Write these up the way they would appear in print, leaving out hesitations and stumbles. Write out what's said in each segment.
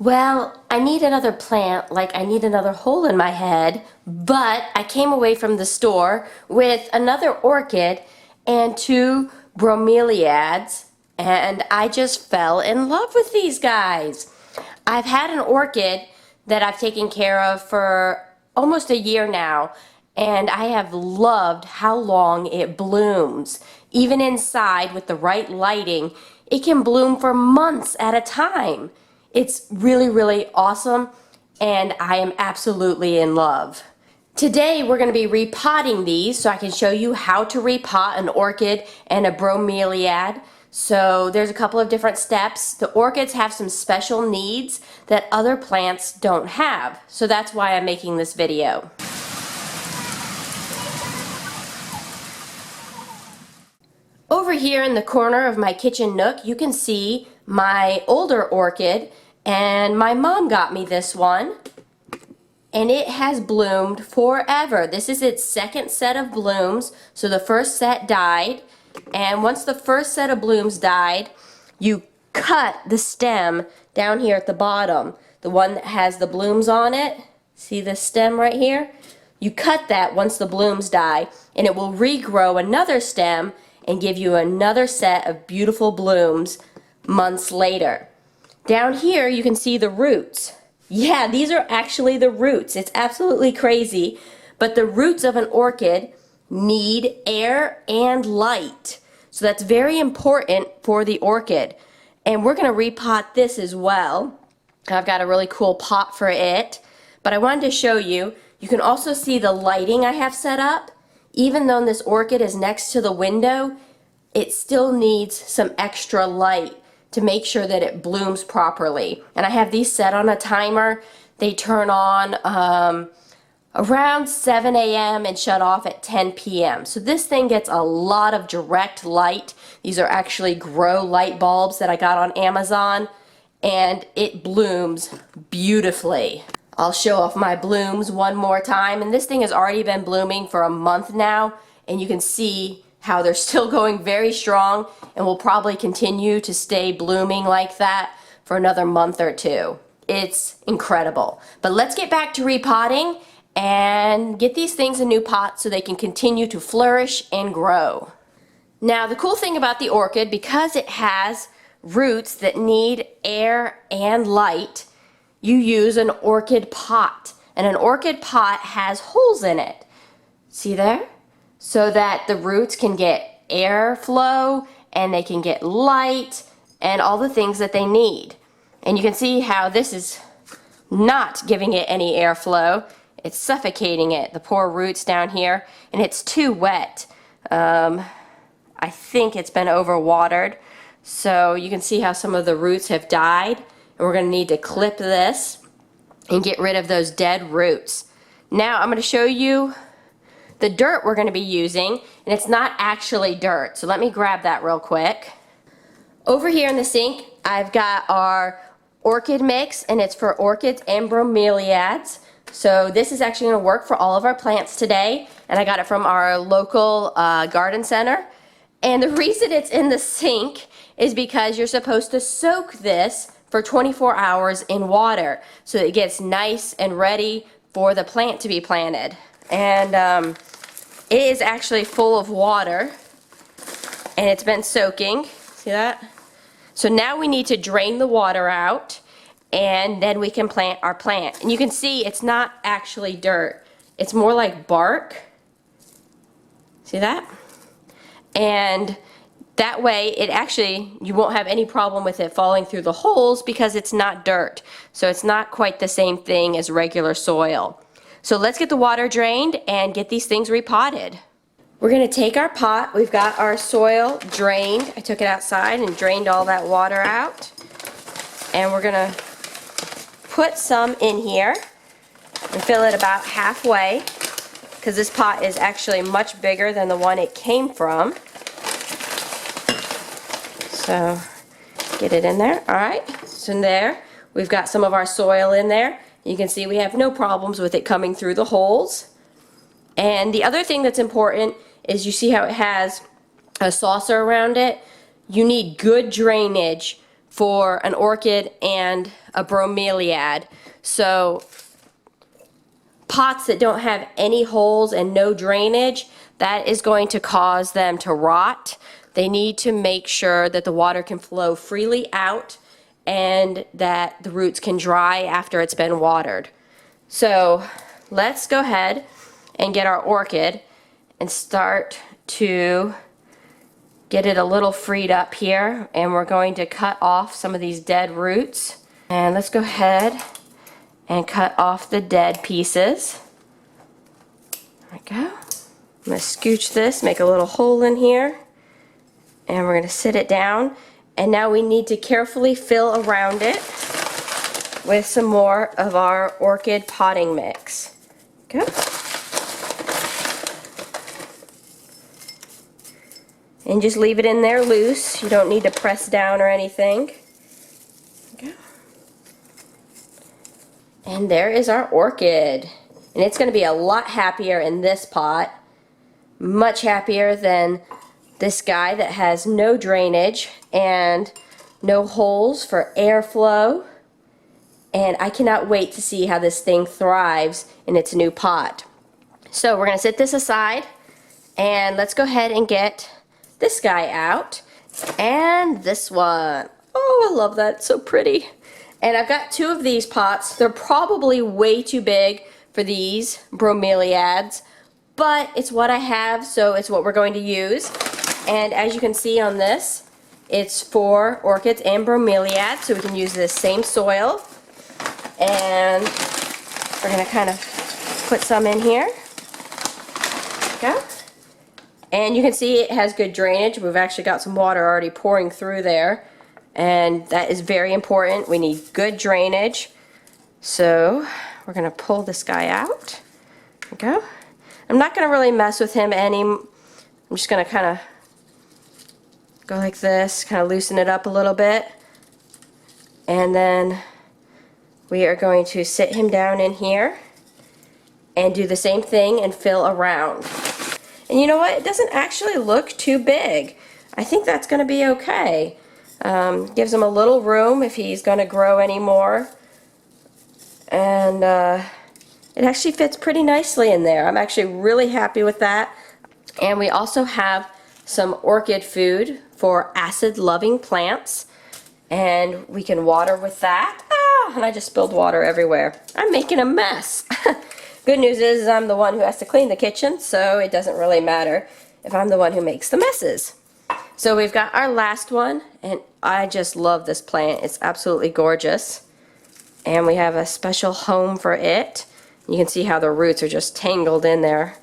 Well, I need another plant, like I need another hole in my head, but I came away from the store with another orchid and two bromeliads, and I just fell in love with these guys. I've had an orchid that I've taken care of for almost a year now, and I have loved how long it blooms. Even inside with the right lighting, it can bloom for months at a time. It's really, really awesome, and I am absolutely in love. Today we're going to be repotting these so I can show you how to repot an orchid and a bromeliad. So there's a couple of different steps. The orchids have some special needs that other plants don't have. So that's why I'm making this video. Over here in the corner of my kitchen nook, you can see my older orchid, and my mom got me this one, and it has bloomed forever. This is its second set of blooms, so the first set died, and once the first set of blooms died, you cut the stem down here at the bottom, the one that has the blooms on it. See the stem right here? You cut that once the blooms die, and it will regrow another stem and give you another set of beautiful blooms months later. Down here you can see the roots. Yeah, these are actually the roots. It's absolutely crazy, but the roots of an orchid need air and light. So that's very important for the orchid. And we're going to repot this as well. I've got a really cool pot for it, but I wanted to show you. You can also see the lighting I have set up. Even though this orchid is next to the window, it still needs some extra light to make sure that it blooms properly. And I have these set on a timer. They turn on around 7 a.m. and shut off at 10 p.m. So this thing gets a lot of direct light. These are actually grow light bulbs that I got on Amazon, and it blooms beautifully. I'll show off my blooms one more time, and this thing has already been blooming for a month now, and you can see how they're still going very strong and will probably continue to stay blooming like that for another month or two. It's incredible. But let's get back to repotting and get these things in new pots so they can continue to flourish and grow. Now the cool thing about the orchid, because it has roots that need air and light, you use an orchid pot, and an orchid pot has holes in it. See there? So that the roots can get airflow and they can get light and all the things that they need. And you can see how this is not giving it any airflow. It's suffocating it, the poor roots down here, and it's too wet. I think it's been overwatered. So you can see how some of the roots have died. And we're going to need to clip this and get rid of those dead roots. Now I'm going to show you the dirt we're going to be using, and it's not actually dirt. So let me grab that real quick. Over here in the sink, I've got our orchid mix, and it's for orchids and bromeliads. So this is actually going to work for all of our plants today, and I got it from our local garden center. And the reason it's in the sink is because you're supposed to soak this for 24 hours in water so that it gets nice and ready for the plant to be planted. And it is actually full of water, and it's been soaking. See that? So now we need to drain the water out, and then we can plant our plant. And you can see it's not actually dirt. It's more like bark. See that? And that way, you won't have any problem with it falling through the holes because it's not dirt. So it's not quite the same thing as regular soil. So let's get the water drained and get these things repotted. We're going to take our pot. We've got our soil drained. I took it outside and drained all that water out. And we're going to put some in here and fill it about halfway, because this pot is actually much bigger than the one it came from. So get it in there. Alright, so in there we've got some of our soil in there. You can see we have no problems with it coming through the holes. And the other thing that's important is you see how it has a saucer around it. You need good drainage for an orchid and a bromeliad. So pots that don't have any holes and no drainage, that is going to cause them to rot. They need to make sure that the water can flow freely out and that the roots can dry after it's been watered. So let's go ahead and get our orchid and start to get it a little freed up here, and we're going to cut off some of these dead roots. And let's go ahead and cut off the dead pieces. There we go. I'm going to scooch this, make a little hole in here, and we're going to sit it down. And now we need to carefully fill around it with some more of our orchid potting mix. Okay. And just leave it in there loose. You don't need to press down or anything. Okay. And there is our orchid. And it's going to be a lot happier in this pot. Much happier than this guy that has no drainage and no holes for airflow. And I cannot wait to see how this thing thrives in its new pot. So we're going to set this aside, and let's go ahead and get this guy out. And this one. Oh, I love that. It's so pretty. And I've got two of these pots. They're probably way too big for these bromeliads, but it's what I have, so it's what we're going to use. And as you can see on this, it's for orchids and bromeliads, so we can use this same soil. And we're going to kind of put some in here. Okay. And you can see it has good drainage. We've actually got some water already pouring through there, and that is very important. We need good drainage. So we're going to pull this guy out. There we go. I'm not going to really mess with him any. I'm just going to kind of go like this, kind of loosen it up a little bit. And then we are going to sit him down in here and do the same thing and fill around. And you know what? It doesn't actually look too big. I think that's going to be okay. Gives him a little room if he's going to grow any more. And it actually fits pretty nicely in there. I'm actually really happy with that. And we also have some orchid food for acid-loving plants. And we can water with that. Ah, and I just spilled water everywhere. I'm making a mess. Good news is I'm the one who has to clean the kitchen, so it doesn't really matter if I'm the one who makes the messes. So we've got our last one, and I just love this plant. It's absolutely gorgeous. And we have a special home for it. You can see how the roots are just tangled in there.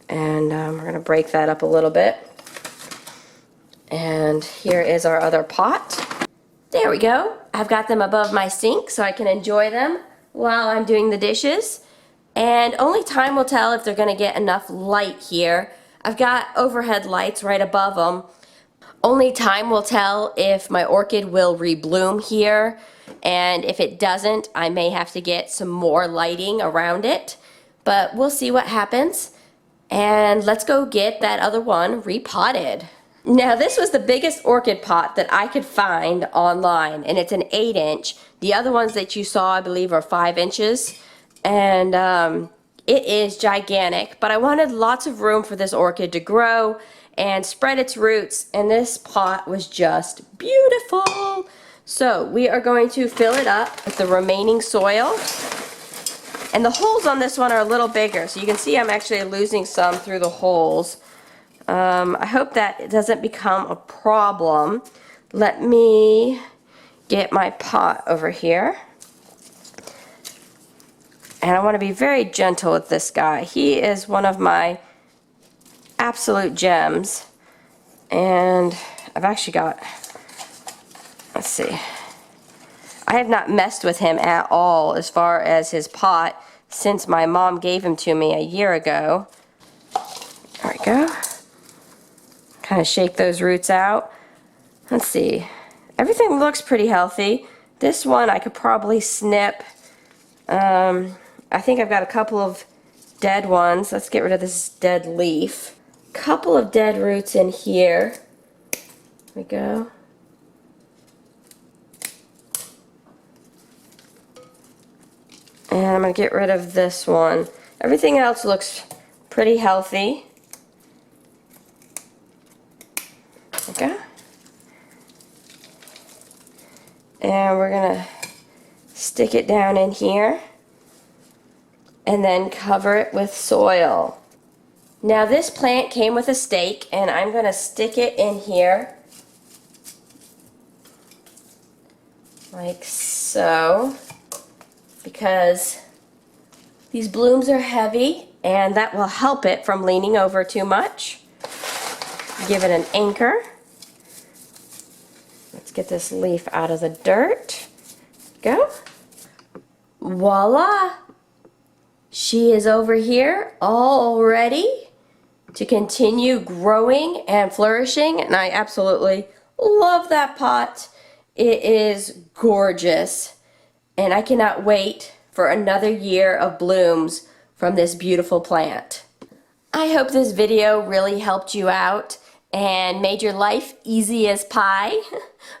And we're going to break that up a little bit. And here is our other pot. There we go. I've got them above my sink so I can enjoy them while I'm doing the dishes. And only time will tell if they're going to get enough light here. I've got overhead lights right above them. Only time will tell if my orchid will rebloom here. And if it doesn't, I may have to get some more lighting around it. But we'll see what happens. And let's go get that other one repotted. Now this was the biggest orchid pot that I could find online, and it's an 8-inch. The other ones that you saw, I believe, are 5 inches. And it is gigantic, but I wanted lots of room for this orchid to grow and spread its roots, and this pot was just beautiful. So we are going to fill it up with the remaining soil. And the holes on this one are a little bigger, so you can see I'm actually losing some through the holes. I hope that it doesn't become a problem. Let me get my pot over here. And I want to be very gentle with this guy. He is one of my absolute gems. And I've actually got, let's see, I have not messed with him at all as far as his pot since my mom gave him to me a year ago. There we go. Kind of shake those roots out. Let's see. Everything looks pretty healthy. This one I could probably snip. I think I've got a couple of dead ones. Let's get rid of this dead leaf. Couple of dead roots in here. There we go. And I'm going to get rid of this one. Everything else looks pretty healthy. Okay. And we're going to stick it down in here and then cover it with soil. Now this plant came with a stake, and I'm going to stick it in here like so, because these blooms are heavy and that will help it from leaning over too much. Give it an anchor. Let's get this leaf out of the dirt. Go. Voila! She is over here all ready to continue growing and flourishing, and I absolutely love that pot. It is gorgeous, and I cannot wait for another year of blooms from this beautiful plant. I hope this video really helped you out and made your life easy as pie.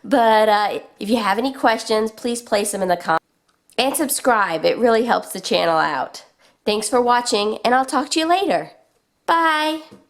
But if you have any questions, please place them in the comments. And subscribe, it really helps the channel out. Thanks for watching, and I'll talk to you later. Bye!